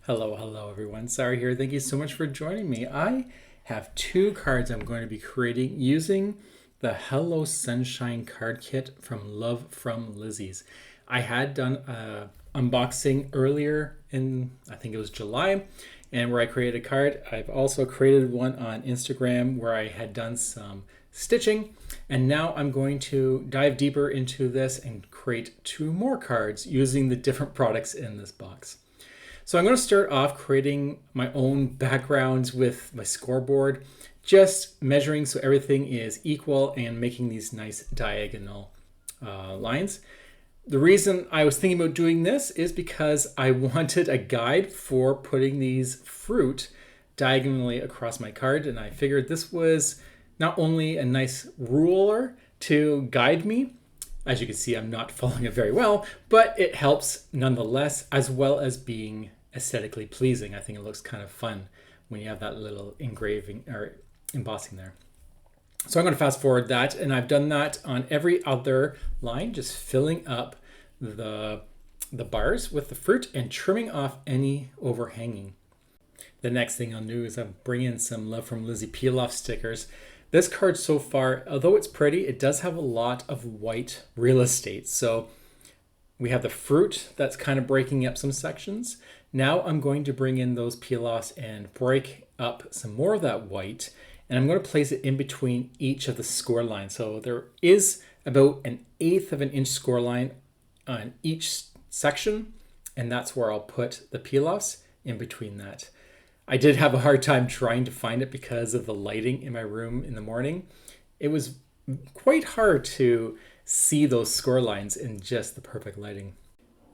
Hello everyone. Sorry here. Thank you so much for joining me. I have two cards I'm going to be creating using the Hello Sunshine card kit from Love From Lizi's. I had done a unboxing earlier in, I think it was July, and where I created a card. I've also created one on Instagram where I had done some stitching, and now I'm going to dive deeper into this and create two more cards using the different products in this box. So I'm going to start off creating my own backgrounds with my scoreboard, just measuring so everything is equal and making these nice diagonal lines. The reason I was thinking about doing this is because I wanted a guide for putting these fruit diagonally across my card, and I figured this was not only a nice ruler to guide me. As you can see, I'm not following it very well, but it helps nonetheless, as well as being aesthetically pleasing. I think it looks kind of fun when you have that little engraving or embossing there. So I'm going to fast forward that, and I've done that on every other line, just filling up the bars with the fruit and trimming off any overhanging. The next thing I'll do is I'll bring in some Love From Lizi peel-off stickers. This card so far, although it's pretty, it does have a lot of white real estate. So we have the fruit that's kind of breaking up some sections. Now I'm going to bring in those peel-offs and break up some more of that white, and I'm going to place it in between each of the score lines. So there is about 1/8 of an inch score line on each section, and that's where I'll put the peel-offs in between that. I did have a hard time trying to find it because of the lighting in my room in the morning. It was quite hard to see those score lines in just the perfect lighting.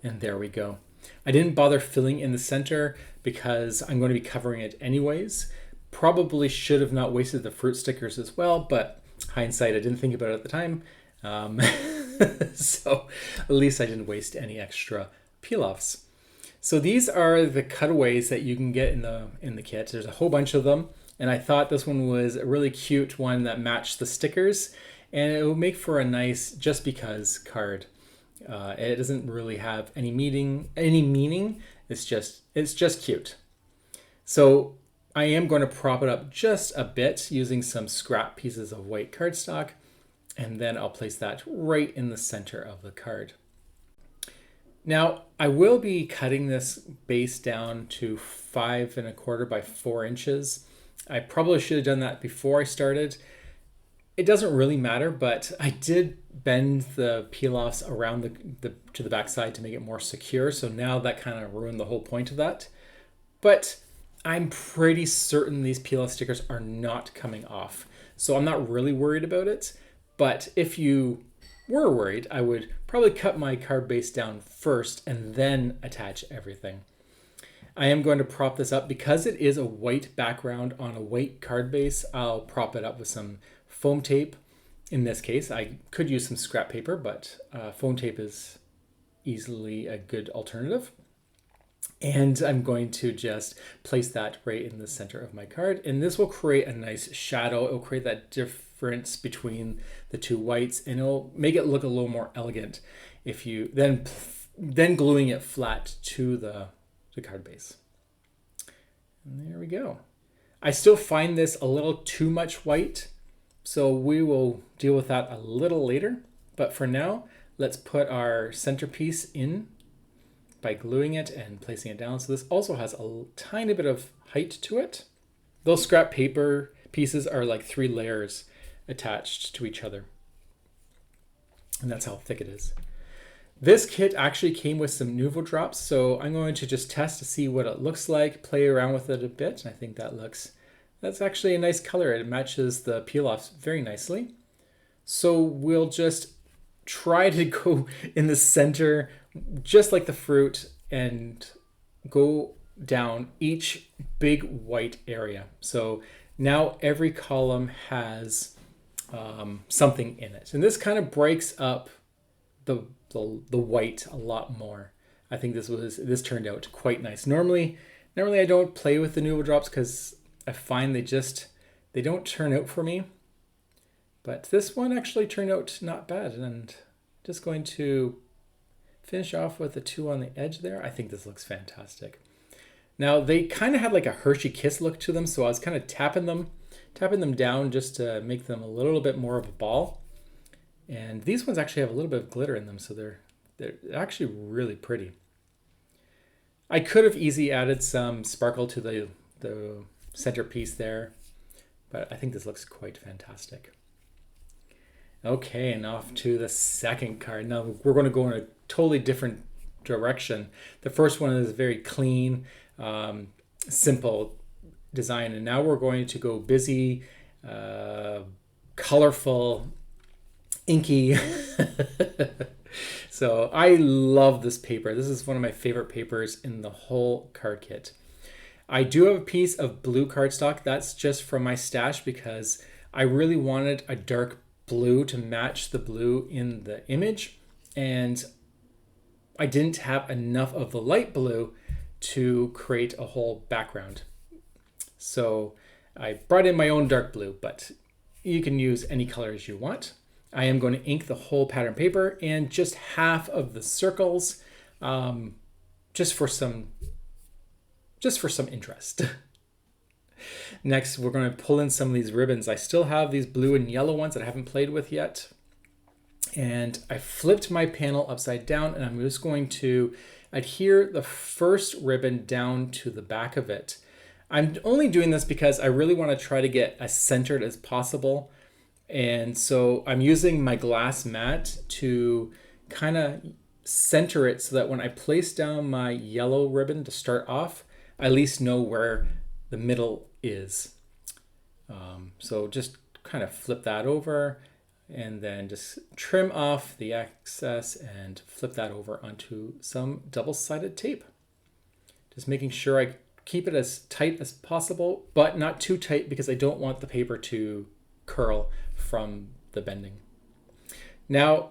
And there we go. I didn't bother filling in the center because I'm going to be covering it anyways. Probably should have not wasted the fruit stickers as well, but hindsight, I didn't think about it at the time. So at least I didn't waste any extra peel-offs. So these are the cutaways that you can get in the kit. There's a whole bunch of them, and I thought this one was a really cute one that matched the stickers, and it will make for a nice just because card. It doesn't really have any meaning. It's just cute. So I am going to prop it up just a bit using some scrap pieces of white cardstock, and then I'll place that right in the center of the card. Now I will be cutting this base down to 5 1/4 by 4 inches. I probably should have done that before I started. It doesn't really matter, but I did bend the peel-offs around to the backside to make it more secure. So now that kind of ruined the whole point of that. But I'm pretty certain these peel-off stickers are not coming off. So I'm not really worried about it. But if you were worried, I would probably cut my card base down first and then attach everything. I am going to prop this up because it is a white background on a white card base. I'll prop it up with some foam tape. In this case, I could use some scrap paper, but foam tape is easily a good alternative. And I'm going to just place that right in the center of my card. And this will create a nice shadow. It will create that difference between the two whites, and it'll make it look a little more elegant if you then gluing it flat to the card base. And there we go. I still find this a little too much white, so we will deal with that a little later. But for now, let's put our centerpiece in by gluing it and placing it down. So this also has a tiny bit of height to it. Those scrap paper pieces are like 3 layers attached to each other. And that's how thick it is. This kit actually came with some Nuvo drops, so I'm going to just test to see what it looks like, play around with it a bit. I think that's actually a nice color. It matches the peel-offs very nicely. So we'll just try to go in the center, just like the fruit, and go down each big white area. So now every column has something in it. And this kind of breaks up the white a lot more. I think this turned out quite nice. Normally I don't play with the Nuvo drops because I find they don't turn out for me. But this one actually turned out not bad, and just going to finish off with the 2 on the edge there. I think this looks fantastic. Now they kind of had like a Hershey Kiss look to them, so I was kind of tapping them down just to make them a little bit more of a ball. And these ones actually have a little bit of glitter in them, so they're actually really pretty. I could have easily added some sparkle to the centerpiece there, but I think this looks quite fantastic. Okay, and off to the second card. Now we're going to go in a totally different direction. The first one is very clean, simple design, and now we're going to go busy, colorful, inky. So I love this paper. This is one of my favorite papers in the whole card kit. I do have a piece of blue cardstock. That's just from my stash because I really wanted a dark blue to match the blue in the image, and I didn't have enough of the light blue to create a whole background. So I brought in my own dark blue, but you can use any colors you want. I am going to ink the whole pattern paper and just half of the circles, just for some interest. Next, we're going to pull in some of these ribbons. I still have these blue and yellow ones that I haven't played with yet. And I flipped my panel upside down, and I'm just going to adhere the first ribbon down to the back of it. I'm only doing this because I really want to try to get as centered as possible. And so I'm using my glass mat to kind of center it so that when I place down my yellow ribbon to start off, I at least know where the middle is. So just kind of flip that over and then just trim off the excess and flip that over onto some double-sided tape. Just making sure I keep it as tight as possible, but not too tight because I don't want the paper to curl from the bending. Now,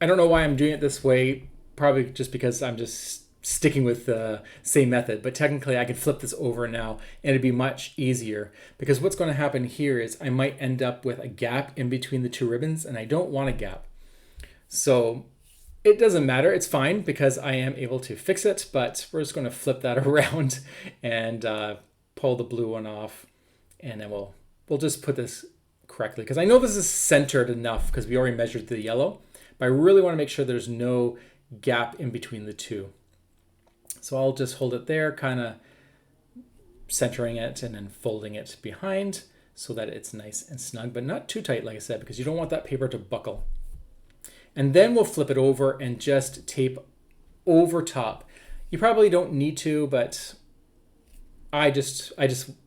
I don't know why I'm doing it this way, probably just because I'm just sticking with the same method, but technically I could flip this over now and it'd be much easier, because what's going to happen here is I might end up with a gap in between the two ribbons, and I don't want a gap. So it doesn't matter, it's fine because I am able to fix it, but we're just going to flip that around and pull the blue one off, and then we'll just put this correctly, because I know this is centered enough because we already measured the yellow, but I really want to make sure there's no gap in between the two. So I'll just hold it there, kind of centering it and then folding it behind so that it's nice and snug, but not too tight, like I said, because you don't want that paper to buckle. And then we'll flip it over and just tape over top. You probably don't need to, but I just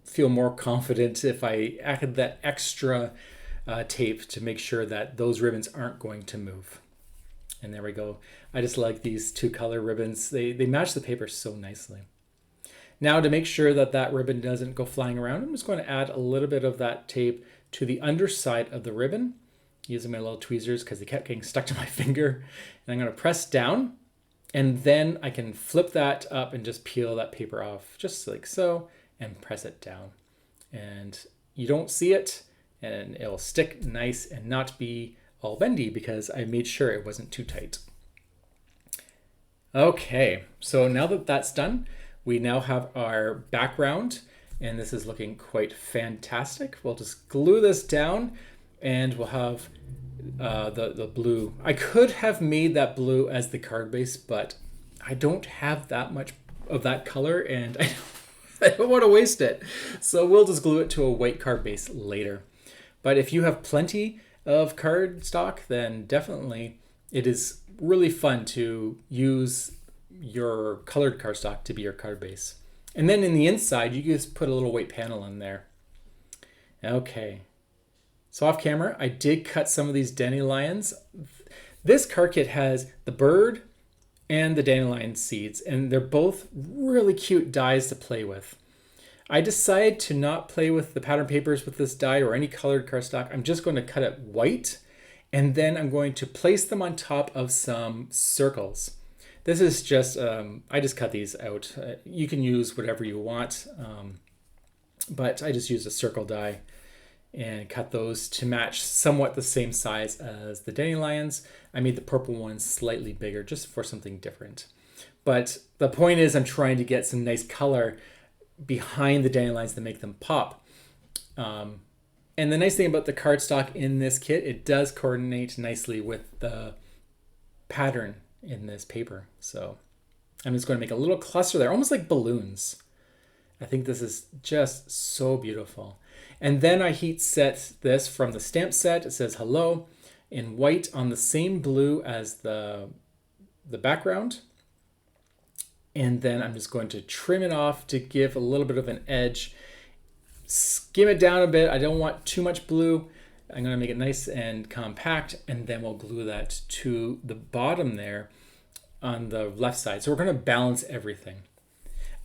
feel more confident if I add that extra tape to make sure that those ribbons aren't going to move. And there we go. I just like these two color ribbons. They match the paper so nicely. Now, to make sure that that ribbon doesn't go flying around, I'm just going to add a little bit of that tape to the underside of the ribbon using my little tweezers because they kept getting stuck to my finger. And I'm going to press down, and then I can flip that up and just peel that paper off just like so and press it down. And you don't see it, and it'll stick nice and not be all bendy because I made sure it wasn't too tight. Okay, so now that that's done, we now have our background, and this is looking quite fantastic. We'll just glue this down, and we'll have the blue. I could have made that blue as the card base, but I don't have that much of that color, and I don't want to waste it. So we'll just glue it to a white card base later. But if you have plenty of cardstock, then definitely it is really fun to use your colored cardstock to be your card base. And then in the inside, you can just put a little white panel in there. Okay. So off camera, I did cut some of these dandelions. This card kit has the bird and the dandelion seeds, and they're both really cute dies to play with. I decided to not play with the pattern papers with this die or any colored cardstock. I'm just going to cut it white, and then I'm going to place them on top of some circles. This is just, I just cut these out. You can use whatever you want, but I just used a circle die and cut those to match somewhat the same size as the dandelions. I made the purple ones slightly bigger just for something different. But the point is I'm trying to get some nice color behind the dandelions to make them pop. And the nice thing about the cardstock in this kit, it does coordinate nicely with the pattern in this paper. So I'm just going to make a little cluster there, almost like balloons. I think this is just so beautiful. And then I heat set this from the stamp set. It says hello in white on the same blue as the background. And then I'm just going to trim it off to give a little bit of an edge. Skim it down a bit. I don't want too much blue. I'm going to make it nice and compact, and then we'll glue that to the bottom there on the left side. So we're going to balance everything.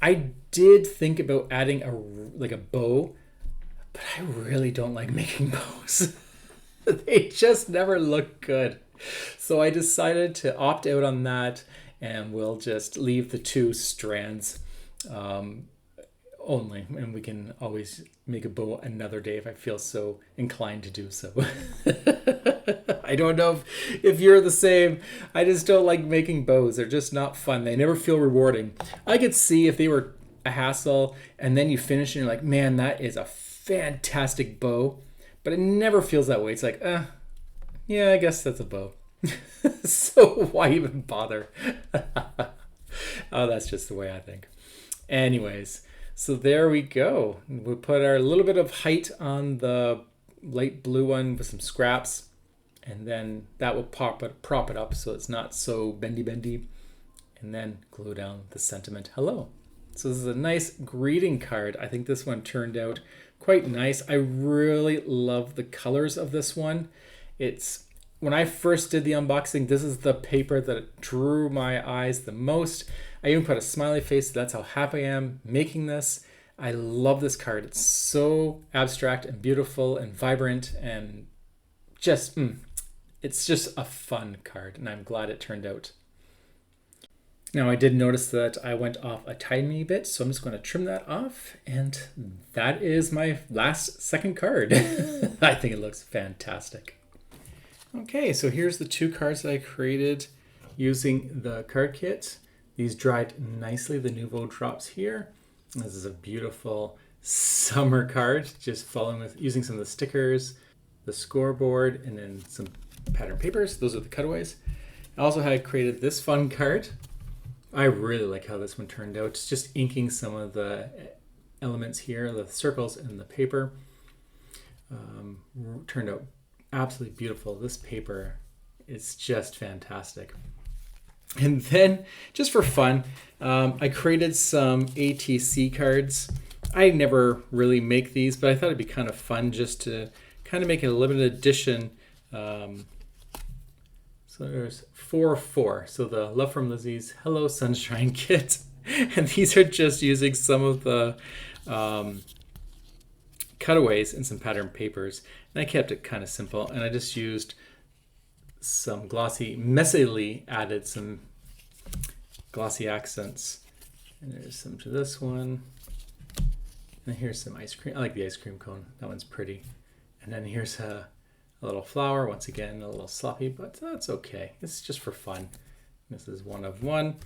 I did think about adding a bow, but I really don't like making bows. They just never look good. So I decided to opt out on that, and we'll just leave the 2 strands only, and we can always make a bow another day if I feel so inclined to do so. I don't know if you're the same. I just don't like making bows. They're just not fun. They never feel rewarding. I could see if they were a hassle and then you finish and you're like, man, that is a fantastic bow, but it never feels that way. It's like, yeah, I guess that's a bow. So why even bother? Oh, that's just the way I think. Anyways, so there we go. We put our little bit of height on the light blue one with some scraps, and then that will prop it up so it's not so bendy, and then glue down the sentiment hello. So this is a nice greeting card. I think this one turned out quite nice. I really love the colors of this one. When I first did the unboxing, this is the paper that drew my eyes the most. I even put a smiley face. That's how happy I am making this. I love this card. It's so abstract and beautiful and vibrant, and just, it's just a fun card, and I'm glad it turned out. Now I did notice that I went off a tiny bit, so I'm just going to trim that off, and that is my second card. I think it looks fantastic. Okay, so here's the 2 cards that I created using the card kit. These dried nicely, the Nouveau drops here. This is a beautiful summer card, just using some of the stickers, the scoreboard, and then some pattern papers. Those are the cutaways. I also had created this fun card. I really like how this one turned out. It's just inking some of the elements here, the circles in the paper. Turned out absolutely beautiful. This paper is just fantastic. And then, just for fun, I created some ATC cards. I never really make these, but I thought it'd be kind of fun just to kind of make a limited edition. So there's 4. So the Love From Lizi's Hello Sunshine kit. And these are just using some of the cutaways and some pattern papers. And I kept it kind of simple. And I just used some messily added some glossy accents. And there's some to this one. And here's some ice cream. I like the ice cream cone. That one's pretty. And then here's a little flower. Once again, a little sloppy, but that's okay. It's just for fun. This is 1 of 1.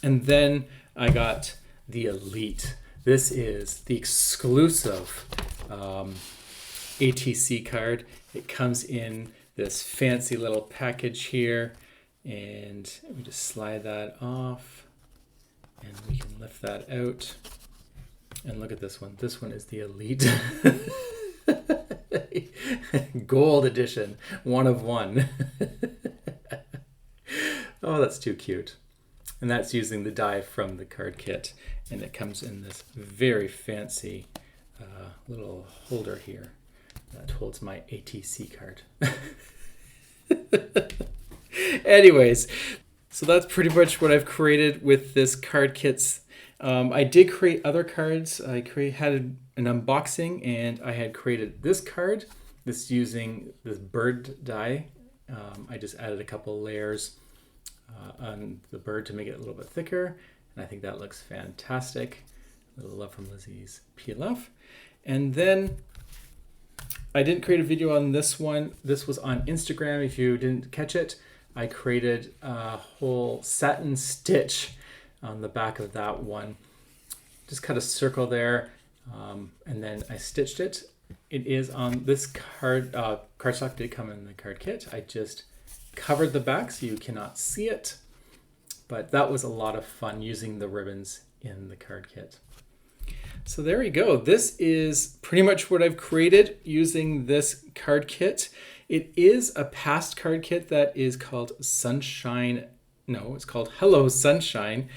And then I got the Elite. This is the exclusive ATC card. It comes in this fancy little package here, and we just slide that off, and we can lift that out. And look at this one. This one is the Elite. Gold edition, 1 of 1. Oh, that's too cute. And that's using the die from the card kit. And it comes in this very fancy little holder here that holds my ATC card. Anyways, so that's pretty much what I've created with this card kits. I did create other cards. I had an unboxing, and I had created this card. This using this bird die. I just added a couple layers on the bird to make it a little bit thicker, and I think that looks fantastic. A little Love From Lizi's PLF. And then I didn't create a video on this one. This was on Instagram. If you didn't catch it, I created a whole satin stitch on the back of that one. Just cut a circle there, and then I stitched it. It is on this cardstock did come in the card kit. I just covered the back so you cannot see it, but that was a lot of fun using the ribbons in the card kit. So there you go. This is pretty much what I've created using this card kit. It is a past card kit that is called Sunshine. No, it's called Hello Sunshine,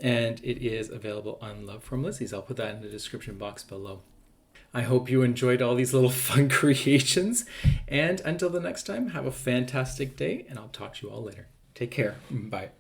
and it is available on Love From Lizi's. I'll put that in the description box below. I hope you enjoyed all these little fun creations, and until the next time, have a fantastic day, and I'll talk to you all later. Take care. Bye.